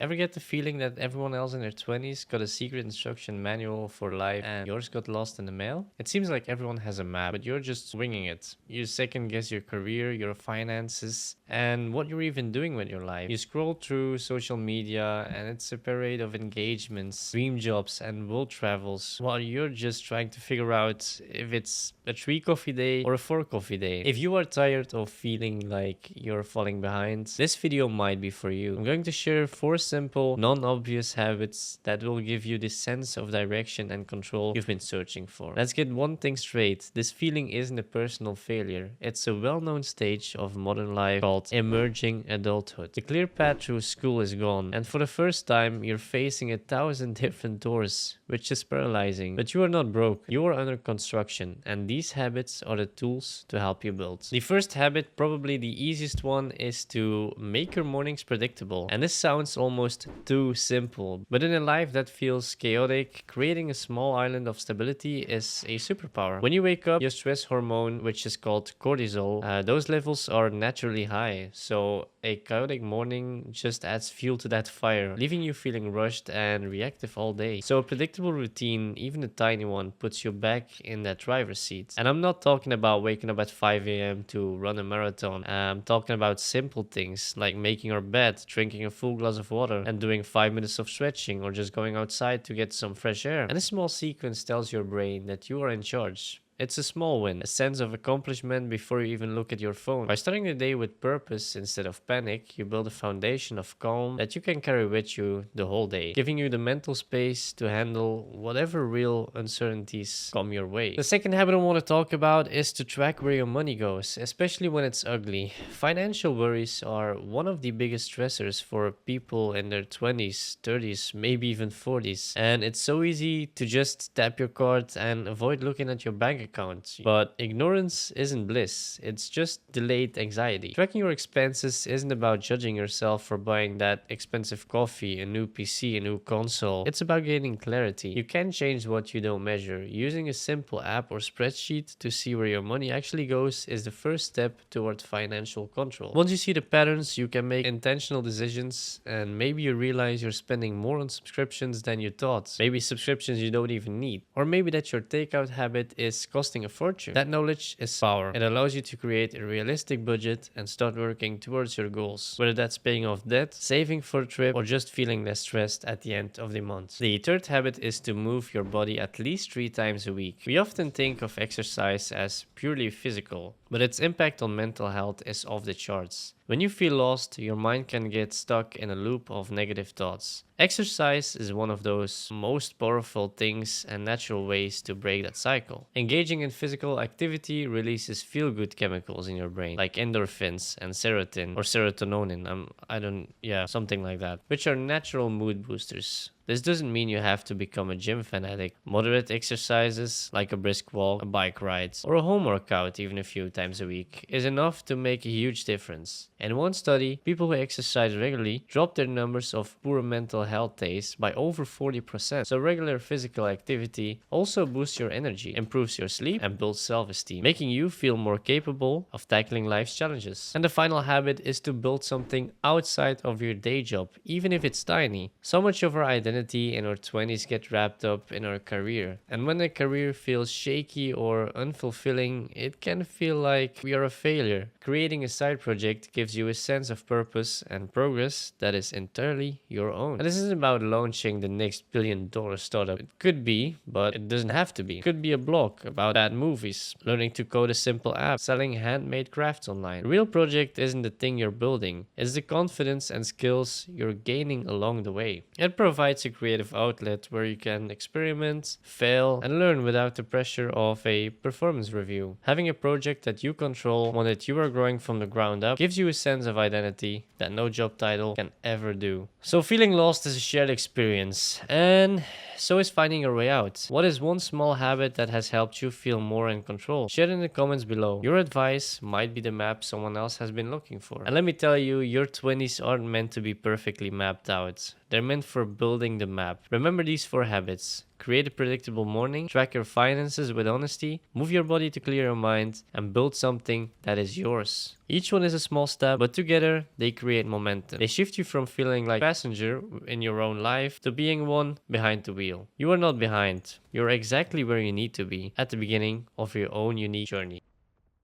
Ever get the feeling that everyone else in their 20s got a secret instruction manual for life and yours got lost in the mail? It seems like everyone has a map, but you're just winging it. You second guess your career, your finances, and what you're even doing with your life. You scroll through social media and it's a parade of engagements, dream jobs, and world travels while you're just trying to figure out if it's a 3 coffee day or a 4 coffee day. If you are tired of feeling like you're falling behind, this video might be for you. I'm going to share 4 simple, non-obvious habits that will give you this sense of direction and control you've been searching for. Let's get one thing straight. This feeling isn't a personal failure. It's a well-known stage of modern life called emerging adulthood. The clear path through school is gone, and for the first time, you're facing 1,000 different doors, which is paralyzing. But you are not broke. You are under construction, and these habits are the tools to help you build. The first habit, probably the easiest one, is to make your mornings predictable. And this sounds almost too simple, but in a life that feels chaotic, creating a small island of stability is a superpower. When you wake up, your stress hormone, which is called cortisol, those levels are naturally high. So a chaotic morning just adds fuel to that fire, leaving you feeling rushed and reactive all day. So a predictable routine, even a tiny one, puts you back in that driver's seat. And I'm not talking about waking up at 5 a.m. to run a marathon. I'm talking about simple things like making your bed, drinking a full glass of water, and doing 5 minutes of stretching, or just going outside to get some fresh air. And a small sequence tells your brain that you are in charge. It's a small win, a sense of accomplishment before you even look at your phone. By starting the day with purpose instead of panic, you build a foundation of calm that you can carry with you the whole day, giving you the mental space to handle whatever real uncertainties come your way. The second habit I want to talk about is to track where your money goes, especially when it's ugly. Financial worries are one of the biggest stressors for people in their 20s, 30s, maybe even 40s. And it's so easy to just tap your card and avoid looking at your bank account. But ignorance isn't bliss, it's just delayed anxiety. Tracking your expenses isn't about judging yourself for buying that expensive coffee, a new PC, a new console. It's about gaining clarity. You can change what you don't measure. Using a simple app or spreadsheet to see where your money actually goes is the first step toward financial control. Once you see the patterns, you can make intentional decisions, and maybe you realize you're spending more on subscriptions than you thought. Maybe subscriptions you don't even need. Or maybe that your takeout habit is costing a fortune. That knowledge is power. It allows you to create a realistic budget and start working towards your goals, whether that's paying off debt, saving for a trip, or just feeling less stressed at the end of the month. The third habit is to move your body at least 3 times a week. We often think of exercise as purely physical, but its impact on mental health is off the charts. When you feel lost, your mind can get stuck in a loop of negative thoughts. Exercise is one of those most powerful things and natural ways to break that cycle. Engaging in physical activity releases feel-good chemicals in your brain, like endorphins and serotonin, or serotonin, something like that, which are natural mood boosters. This doesn't mean you have to become a gym fanatic. Moderate exercises, like a brisk walk, a bike ride, or a home workout even a few times a week, is enough to make a huge difference. In one study, people who exercise regularly dropped their numbers of poor mental health days by over 40%. So regular physical activity also boosts your energy, improves your sleep, and builds self-esteem, making you feel more capable of tackling life's challenges. And the final habit is to build something outside of your day job, even if it's tiny. So much of our identity in our 20s get wrapped up in our career. And when a career feels shaky or unfulfilling, it can feel like we are a failure. Creating a side project gives you a sense of purpose and progress that is entirely your own. And this isn't about launching the next $1 billion startup. It could be, but it doesn't have to be. It could be a blog about bad movies, learning to code a simple app, selling handmade crafts online. The real project isn't the thing you're building, it's the confidence and skills you're gaining along the way. It provides a creative outlet where you can experiment, fail, and learn without the pressure of a performance review. Having a project that you control, one that you are growing from the ground up, gives you a sense of identity that no job title can ever do. So feeling lost is a shared experience, and so is finding your way out. What is one small habit that has helped you feel more in control? Share it in the comments below. Your advice might be the map someone else has been looking for. And let me tell you, your 20s aren't meant to be perfectly mapped out. They're meant for building the map. Remember these 4 habits. create a predictable morning, track your finances with honesty, move your body to clear your mind, and build something that is yours. Each one is a small step, but together they create momentum. They shift you from feeling like a passenger in your own life to being one behind the wheel. You are not behind. You're exactly where you need to be at the beginning of your own unique journey.